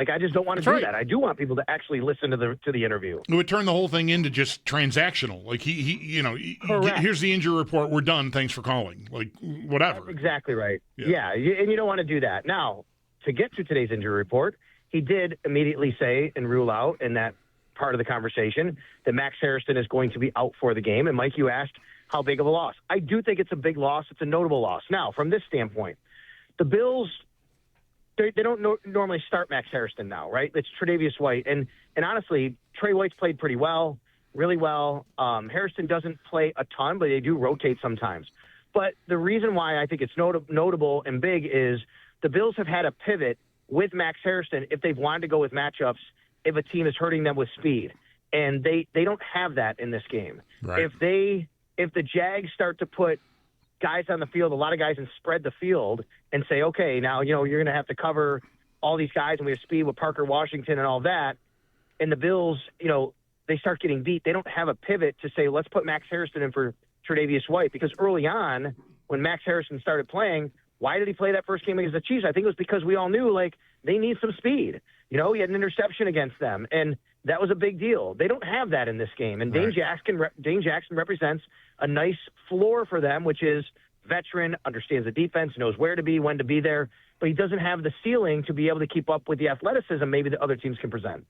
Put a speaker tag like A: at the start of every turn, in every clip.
A: Like, I just don't want to do that. I do want people to actually listen to the interview.
B: It would turn the whole thing into just transactional. Like, here's the injury report. We're done. Thanks for calling. Like, whatever.
A: That's exactly right. Yeah, and you don't want to do that. Now, to get to today's injury report, he did immediately say and rule out in that part of the conversation that Max Harrison is going to be out for the game. And, Mike, you asked how big of a loss. I do think it's a big loss. It's a notable loss. Now, from this standpoint, the Bills – they don't normally start Max Harrison now, right? It's Tre'Davious White. And honestly, Trey White's played pretty well, really well. Harrison doesn't play a ton, but they do rotate sometimes. But the reason why I think it's notable and big is the Bills have had a pivot with Max Harrison if they've wanted to go with matchups if a team is hurting them with speed. And they don't have that in this game.
B: Right.
A: If the Jags start to put guys on the field, a lot of guys, and spread the field and say, okay, now, you're going to have to cover all these guys and we have speed with Parker Washington and all that. And the Bills, they start getting beat. They don't have a pivot to say, let's put Max Harrison in for Tre'Davious White, because early on when Max Harrison started playing, why did he play that first game against the Chiefs? I think it was because we all knew, they need some speed. He had an interception against them, and that was a big deal. They don't have that in this game. And
B: right.
A: Dane Jackson represents a nice floor for them, which is veteran, understands the defense, knows where to be, when to be there, but he doesn't have the ceiling to be able to keep up with the athleticism maybe that other teams can present.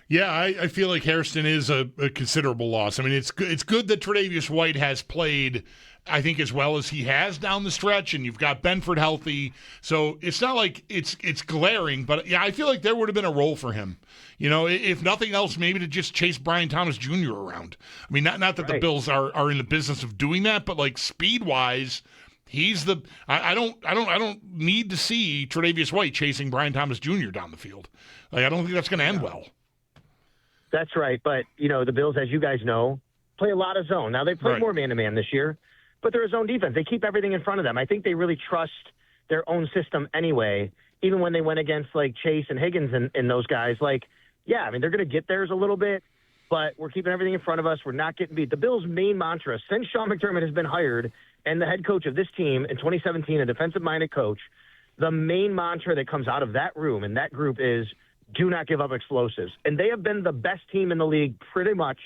B: Yeah, I feel like Harrison is a considerable loss. I mean, it's good that Tre'Davious White has played, I think, as well as he has down the stretch, and you've got Benford healthy. So it's not like it's glaring, but yeah, I feel like there would have been a role for him. If nothing else, maybe to just chase Brian Thomas Jr. around. I mean, not that the Bills are in the business of doing that, but speed-wise, he's the I don't need to see Tre'Davious White chasing Brian Thomas Jr. down the field. I don't think that's going to end well.
A: That's right, but the Bills, as you guys know, play a lot of zone. Now they play more man-to-man this year, but they're a zone defense. They keep everything in front of them. I think they really trust their own system anyway. Even when they went against Chase and Higgins and those guys, they're going to get theirs a little bit, but we're keeping everything in front of us. We're not getting beat. The Bills' main mantra since Sean McDermott has been hired and the head coach of this team in 2017, a defensive-minded coach, the main mantra that comes out of that room and that group is do not give up explosives. And they have been the best team in the league pretty much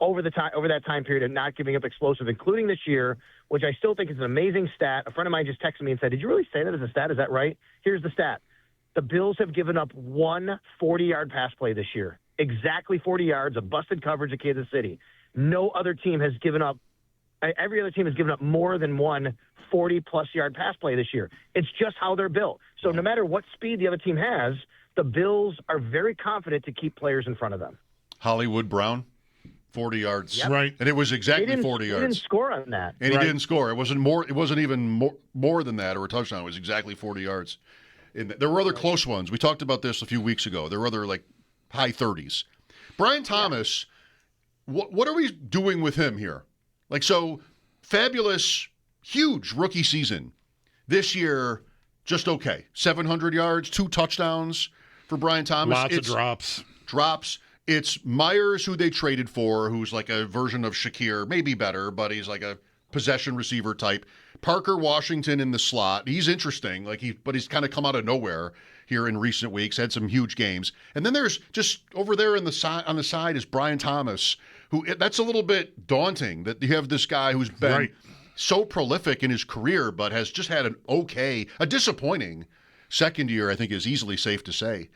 A: over that time period of not giving up explosive, including this year, which I still think is an amazing stat. A friend of mine just texted me and said, did you really say that as a stat? Is that right? Here's the stat. The Bills have given up one 40-yard pass play this year. Exactly 40 yards of busted coverage at Kansas City. No other team has given up – every other team has given up more than one 40-plus yard pass play this year. It's just how they're built. So no matter what speed the other team has, the Bills are very confident to keep players in front of them.
C: Hollywood Brown, 40 yards.
B: Yep. Right.
C: And it was exactly 40 yards.
A: He didn't score on that.
C: And he didn't score. It wasn't even more than that or a touchdown. It was exactly 40 yards. And there were other close ones. We talked about this a few weeks ago. There were other high 30s. Brian Thomas, what are we doing with him here? So fabulous, huge rookie season. This year, just okay. 700 yards, 2 touchdowns for Brian Thomas.
B: Lots of drops.
C: It's Myers, who they traded for, who's like a version of Shakir, maybe better, but he's like a possession receiver type. Parker Washington in the slot. He's interesting, but he's kind of come out of nowhere here in recent weeks, had some huge games. And then there's just over there on the side is Brian Thomas, who that's a little bit daunting that you have this guy who's been so prolific in his career, but has just had a disappointing second year, I think is easily safe to say.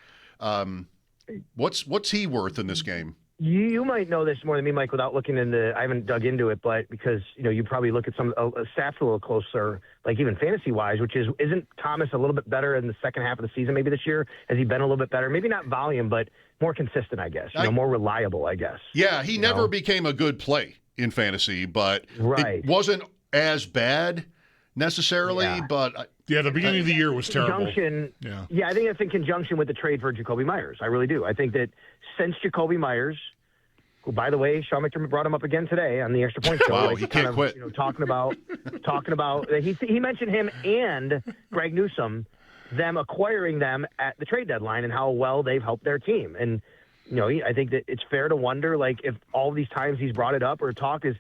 C: What's he worth in this game?
A: You might know this more than me, Mike, without looking into. I haven't dug into it, but because you probably look at some stats a little closer, even fantasy wise, which isn't Thomas a little bit better in the second half of the season? Maybe this year has he been a little bit better? Maybe not volume, but more consistent, I guess. More reliable, I guess.
C: Yeah, he never became a good play in fantasy, but it wasn't as bad necessarily. But
B: the beginning of the year was terrible.
A: I think that's in conjunction with the trade for Jacoby Myers. I really do. I think that since Jacoby Myers, who, by the way, Sean McDermott brought him up again today on the Extra Point Show.
C: Wow, he can't quit.
A: Talking about he mentioned him and Greg Newsome, them acquiring them at the trade deadline and how well they've helped their team. And I think that it's fair to wonder, if all these times he's brought it up or talk is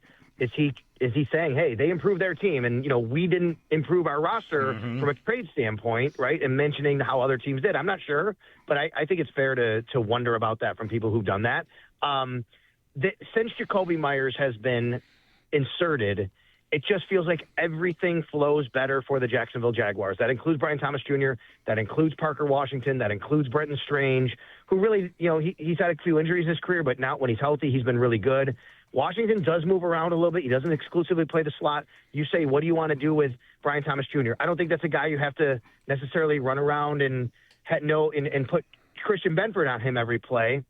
A: he is he saying, hey, they improved their team and, we didn't improve our roster from a trade standpoint, right? And mentioning how other teams did. I'm not sure, but I think it's fair to wonder about that from people who've done that. Since Jakobi Meyers has been inserted, it just feels like everything flows better for the Jacksonville Jaguars. That includes Brian Thomas Jr., that includes Parker Washington, that includes Brenton Strange, who really, he's had a few injuries in his career, but now when he's healthy, he's been really good. Washington does move around a little bit. He doesn't exclusively play the slot. You say, what do you want to do with Brian Thomas Jr.? I don't think that's a guy you have to necessarily run around and put Christian Benford on him every play.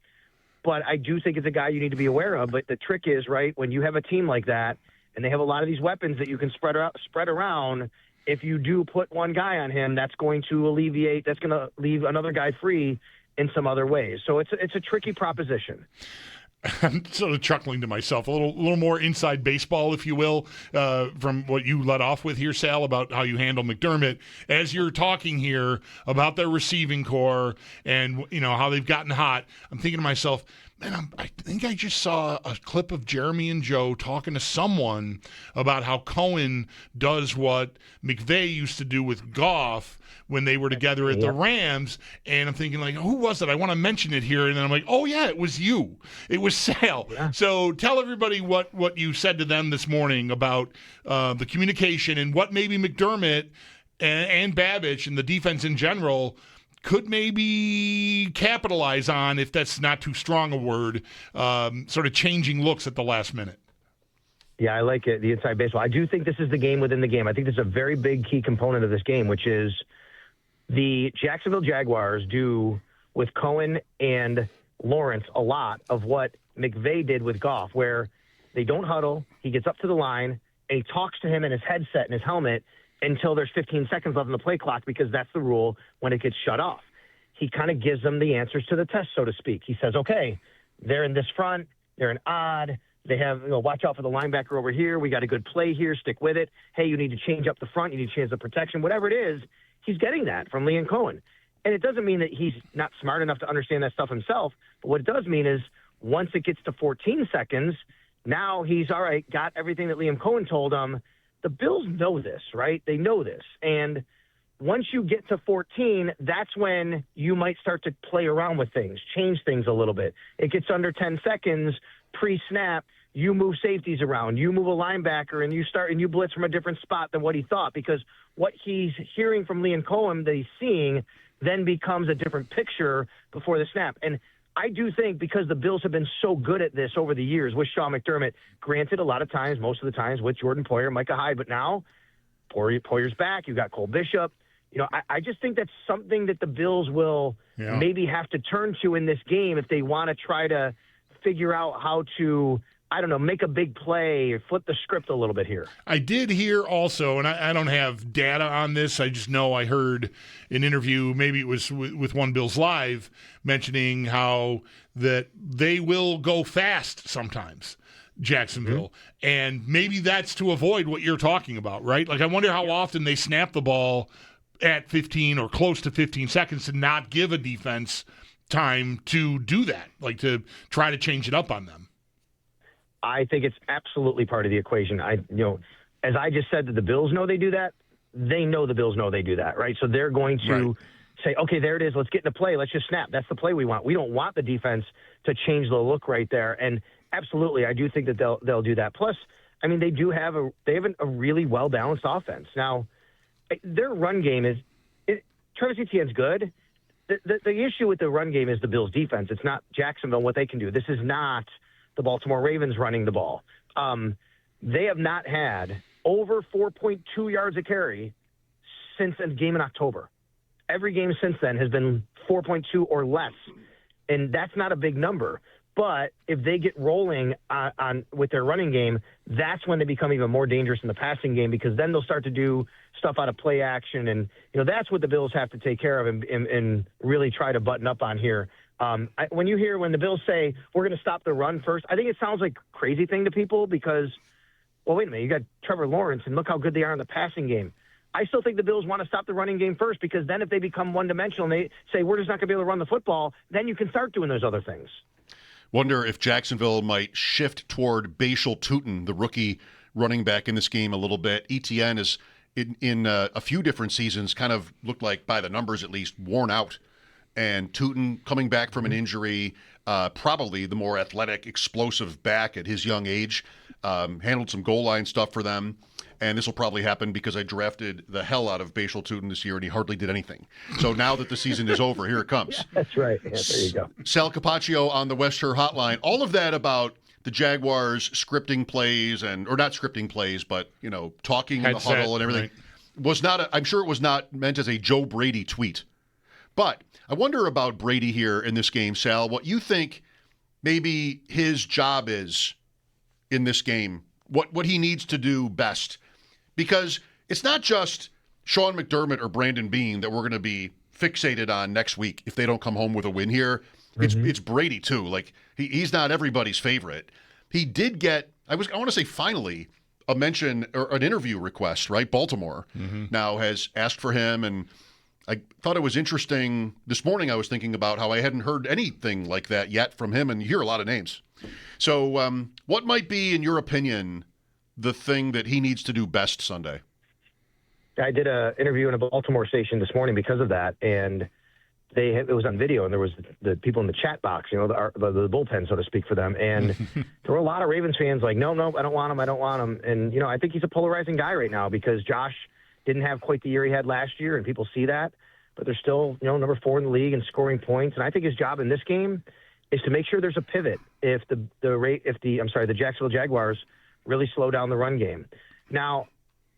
A: But I do think it's a guy you need to be aware of. But the trick is, right, when you have a team like that, and they have a lot of these weapons that you can spread around, if you do put one guy on him, that's going to leave another guy free in some other ways. So it's a tricky proposition.
B: I'm sort of chuckling to myself, a little more inside baseball, if you will, from what you led off with here, Sal, about how you handle McDermott. As you're talking here about their receiving core and how they've gotten hot, I'm thinking to myself, man, I think I just saw a clip of Jeremy and Joe talking to someone about how Cohen does what McVay used to do with Goff when they were together at the Rams. And I'm thinking, like, who was it? I want to mention it here. And then I'm like, oh, yeah, it was you. It was Sal. Yeah. So tell everybody what you said to them this morning about the communication and what maybe McDermott and Babich and the defense in general could maybe capitalize on, if that's not too strong a word, sort of changing looks at the last minute.
A: Yeah, I like it, the inside baseball. I do think this is the game within the game. I think this is a very big key component of this game, which is the Jacksonville Jaguars do with Cohen and Lawrence a lot of what McVay did with Goff, where they don't huddle, he gets up to the line, and he talks to him in his headset and his helmet until there's 15 seconds left on the play clock, because that's the rule when it gets shut off. He kind of gives them the answers to the test, so to speak. He says, okay, they're in this front, they're an odd, they have, watch out for the linebacker over here, we got a good play here, stick with it. Hey, you need to change up the front, you need to change the protection, whatever it is, he's getting that from Liam Cohen. And it doesn't mean that he's not smart enough to understand that stuff himself, but what it does mean is once it gets to 14 seconds, now he's, all right, got everything that Liam Cohen told him. The Bills know this, right? They know this. And once you get to 14, that's when you might start to play around with things, change things a little bit. It gets under 10 seconds, pre-snap, you move safeties around, you move a linebacker, and you blitz from a different spot than what he thought, because what he's hearing from Liam Cohen that he's seeing then becomes a different picture before the snap. And I do think because the Bills have been so good at this over the years with Sean McDermott, granted a lot of times, most of the times with Jordan Poyer, Micah Hyde, but now Poyer's back, you got Cole Bishop. I just think that's something that the Bills will maybe have to turn to in this game if they want to try to figure out how to, make a big play or flip the script a little bit here.
B: I did hear also, and I don't have data on this, I just know I heard an interview, maybe it was with One Bills Live, mentioning how that they will go fast sometimes, Jacksonville, and maybe that's to avoid what you're talking about, right? Like, I wonder how often they snap the ball at 15 or close to 15 seconds to not give a defense time to do that, like to try to change it up on them.
A: I think it's absolutely part of the equation. As I just said that the Bills know they do that, they know the Bills know they do that, right? So they're going to say, okay, there it is. Let's get into play. Let's just snap. That's the play we want. We don't want the defense to change the look right there. And absolutely, I do think that they'll do that. Plus, they have a really well-balanced offense. Now, their run game is Travis Etienne's good. The issue with the run game is the Bills' defense. It's not Jacksonville, what they can do. This is not the Baltimore Ravens running the ball. They have not had over 4.2 yards a carry since a game in October. Every game since then has been 4.2 or less, and that's not a big number. But if they get rolling on with their running game, that's when they become even more dangerous in the passing game, because then they'll start to do stuff out of play action. And, that's what the Bills have to take care of and really try to button up on here. When the Bills say, we're going to stop the run first, I think it sounds like a crazy thing to people because, well, wait a minute, you got Trevor Lawrence, and look how good they are in the passing game. I still think the Bills want to stop the running game first, because then if they become one-dimensional and they say, we're just not going to be able to run the football, then you can start doing those other things.
C: Wonder if Jacksonville might shift toward Bashal Tutin, the rookie running back in this game a little bit. ETN is in a few different seasons kind of looked like, by the numbers at least, worn out. And Tootin coming back from an injury, probably the more athletic, explosive back at his young age, handled some goal line stuff for them. And this will probably happen because I drafted the hell out of Bashal Tootin this year, and he hardly did anything. So now that the season is over, here it comes.
A: Yeah, that's right. Yeah, there you go.
C: Sal Capaccio on the West Shore Hotline. All of that about the Jaguars scripting plays, or not scripting plays, but, talking in the huddle and everything, was not, I'm sure it was not meant as a Joe Brady tweet. But I wonder about Brady here in this game, Sal, what you think maybe his job is in this game, what he needs to do best. Because it's not just Sean McDermott or Brandon Beane that we're going to be fixated on next week if they don't come home with a win here. It's Brady, too. Like, he's not everybody's favorite. He did get, I want to say finally, a mention or an interview request, right? Baltimore now has asked for him, and I thought it was interesting. This morning I was thinking about how I hadn't heard anything like that yet from him, and you hear a lot of names. So what might be, in your opinion, the thing that he needs to do best Sunday?
A: I did an interview in a Baltimore station this morning because of that, and it was on video, and there was the people in the chat box, the bullpen, so to speak, for them. And there were a lot of Ravens fans like, no, I don't want him. And, I think he's a polarizing guy right now because Josh didn't have quite the year he had last year, and people see that. But they're still, number 4 in the league and scoring points. And I think his job in this game is to make sure there's a pivot if the Jacksonville Jaguars really slow down the run game. Now,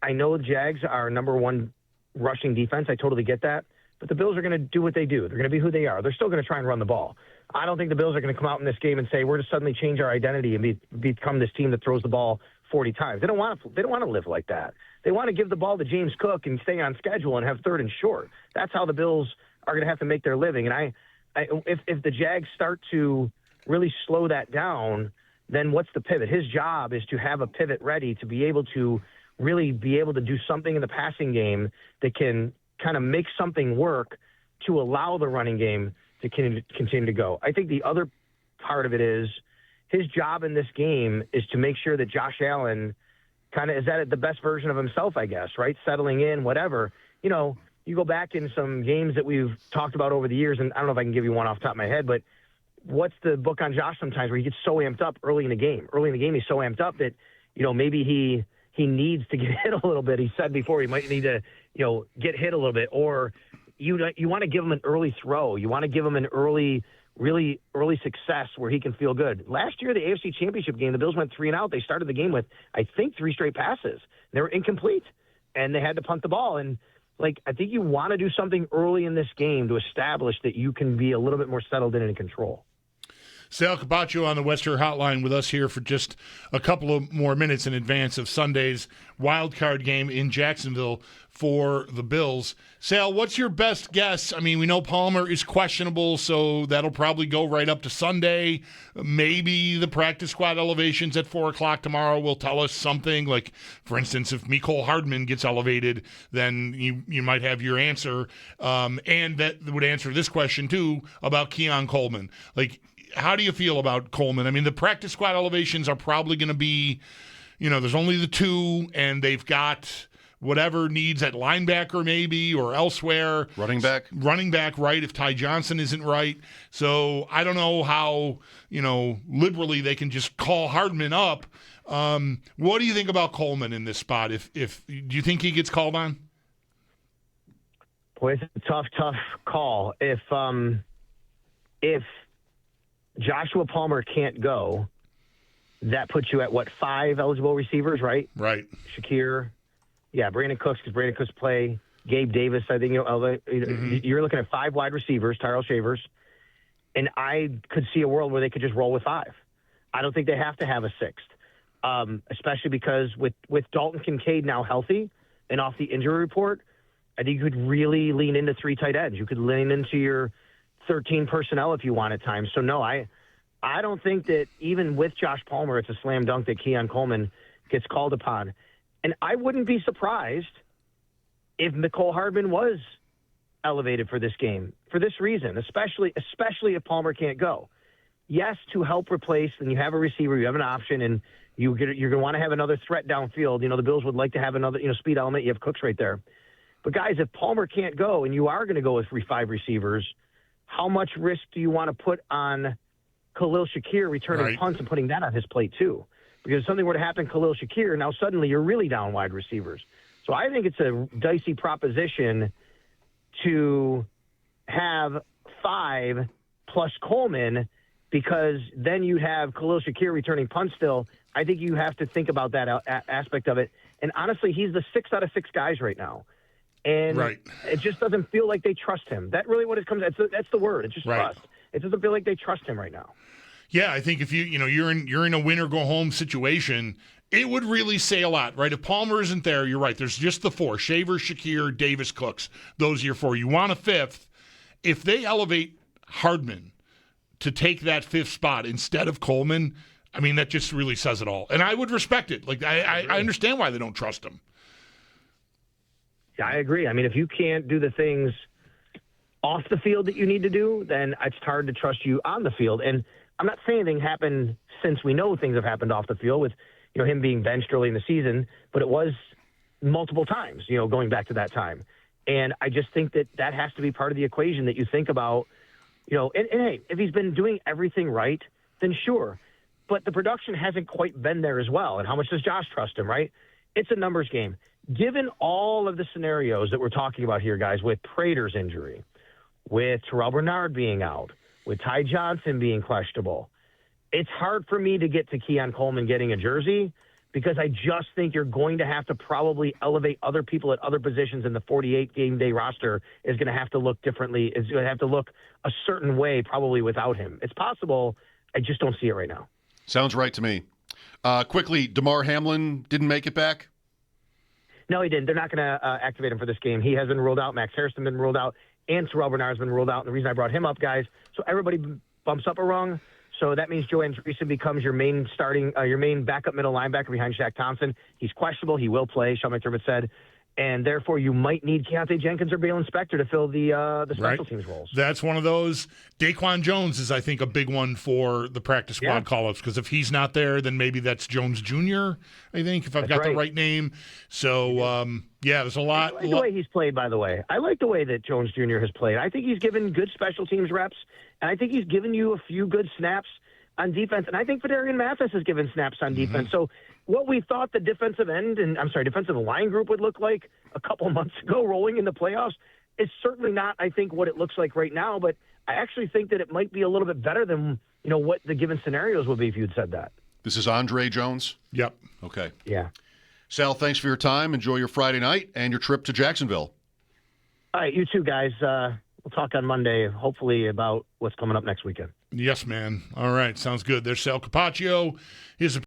A: I know the Jags are number 1 rushing defense. I totally get that. But the Bills are going to do what they do. They're going to be who they are. They're still going to try and run the ball. I don't think the Bills are going to come out in this game and say, we're going to suddenly change our identity and become this team that throws the ball 40 times. They don't want to live like that. They want to give the ball to James Cook and stay on schedule and have 3rd and short. That's how the Bills are going to have to make their living. And if the Jags start to really slow that down, then what's the pivot? His job is to have a pivot ready to be able to really be able to do something in the passing game that can kind of make something work to allow the running game to continue to go. I think the other part of it is his job in this game is to make sure that Josh Allen kind of is at the best version of himself, I guess, right? Settling in, whatever. You go back in some games that we've talked about over the years, and I don't know if I can give you one off the top of my head, but what's the book on Josh sometimes where he gets so amped up early in the game? Early in the game, he's so amped up that, maybe he needs to get hit a little bit. He said before he might need to, get hit a little bit. Or you want to give him an early throw. You want to give him an really early success where he can feel good. Last year, the AFC Championship game, the Bills went 3-and-out. They started the game with, I think, 3 straight passes. They were incomplete, and they had to punt the ball. And, I think you want to do something early in this game to establish that you can be a little bit more settled in and in control.
B: Sal Capaccio on the Western Hotline with us here for just a couple of more minutes in advance of Sunday's wild card game in Jacksonville for the Bills. Sal, what's your best guess? I mean, we know Palmer is questionable, so that'll probably go right up to Sunday. Maybe the practice squad elevations at 4 o'clock tomorrow will tell us something. Like, for instance, if Mecole Hardman gets elevated, then you might have your answer. And that would answer this question, too, about Keon Coleman. How do you feel about Coleman? I mean, the practice squad elevations are probably going to be, there's only the 2, and they've got whatever needs at linebacker maybe or elsewhere.
C: Running back,
B: right, if Ty Johnson isn't right. So I don't know how, liberally they can just call Hardman up. What do you think about Coleman in this spot? If do you think he gets called on?
A: Boy, it's a tough call. If Joshua Palmer can't go, that puts you at, 5 eligible receivers, right?
B: Right.
A: Shakir. Yeah, Brandon Cooks, because Brandon Cooks play. Gabe Davis, I think. You're looking at 5 wide receivers, Tyrell Shavers. And I could see a world where they could just roll with 5. I don't think they have to have a 6th, especially because with Dalton Kincaid now healthy and off the injury report, I think you could really lean into 3 tight ends. You could lean into your 13 personnel if you want at times. So, no, I don't think that even with Josh Palmer, it's a slam dunk that Keon Coleman gets called upon. And I wouldn't be surprised if Mecole Hardman was elevated for this game for this reason, especially if Palmer can't go. yes, to help replace, and you have a receiver, you have an option, and you're going to want to have another threat downfield. The Bills would like to have another, speed element. You have Cooks right there. But, guys, if Palmer can't go and you are going to go with 5 receivers, how much risk do you want to put on Khalil Shakir returning punts and putting that on his plate too? Because if something were to happen, Khalil Shakir, now suddenly you're really down wide receivers. So I think it's a dicey proposition to have 5 plus Coleman, because then you have Khalil Shakir returning punts still. I think you have to think about that aspect of it. And honestly, he's the 6 out of 6 guys right now. And it just doesn't feel like they trust him. That really what it comes. That's the word. It's just trust. It doesn't feel like they trust him right now.
B: Yeah, I think if you're in a win or go home situation, it would really say a lot, right? If Palmer isn't there, you're right. There's just the 4: Shaver, Shakir, Davis, Cooks. Those are your 4. You want a 5th. If they elevate Hardman to take that 5th spot instead of Coleman, I mean, that just really says it all. And I would respect it. Like I understand why they don't trust him.
A: Yeah, I agree. I mean, if you can't do the things off the field that you need to do, then it's hard to trust you on the field. And I'm not saying anything happened since we know things have happened off the field with, him being benched early in the season, but it was multiple times, going back to that time. And I just think that has to be part of the equation that you think about, and hey, if he's been doing everything right, then sure. But the production hasn't quite been there as well. And how much does Josh trust him, right? It's a numbers game. Given all of the scenarios that we're talking about here, guys, with Prater's injury, with Terrell Bernard being out, with Ty Johnson being questionable, it's hard for me to get to Keon Coleman getting a jersey, because I just think you're going to have to probably elevate other people at other positions, in the 48 game day roster is going to have to look differently. It's going to have to look a certain way probably without him. It's possible. I just don't see it right now.
C: Sounds right to me. Quickly, DeMar Hamlin didn't make it back?
A: No, he didn't. They're not going to activate him for this game. He has been ruled out. Max Harrison been ruled out, and Terrell Bernard's been ruled out. And the reason I brought him up, guys, so everybody bumps up a rung. So that means Joe Andreessen becomes your main backup middle linebacker behind Shaq Thompson. He's questionable. He will play, Sean McDermott said. And therefore, you might need Keontae Jenkins or Balen Spector to fill the special teams roles.
B: That's one of those. Daquan Jones is, I think, a big one for the practice squad call-ups, because if he's not there, then maybe that's Jones Jr., I think, if I've got the right name. So, there's a lot.
A: I like the way he's played, by the way. I like the way that Jones Jr. has played. I think he's given good special teams reps, and I think he's given you a few good snaps on defense. And I think Fedarian Mathis has given snaps on defense. So what we thought the defensive line group would look like a couple months ago rolling in the playoffs is certainly not, I think, what it looks like right now. But I actually think that it might be a little bit better than, what the given scenarios would be if you'd said that.
C: This is Andre Jones?
B: Yep.
C: Okay.
A: Yeah.
C: Sal, thanks for your time. Enjoy your Friday night and your trip to Jacksonville.
A: All right, you too, guys. We'll talk on Monday, hopefully, about what's coming up next weekend.
B: Yes, man. All right. Sounds good. There's Sal Capaccio. His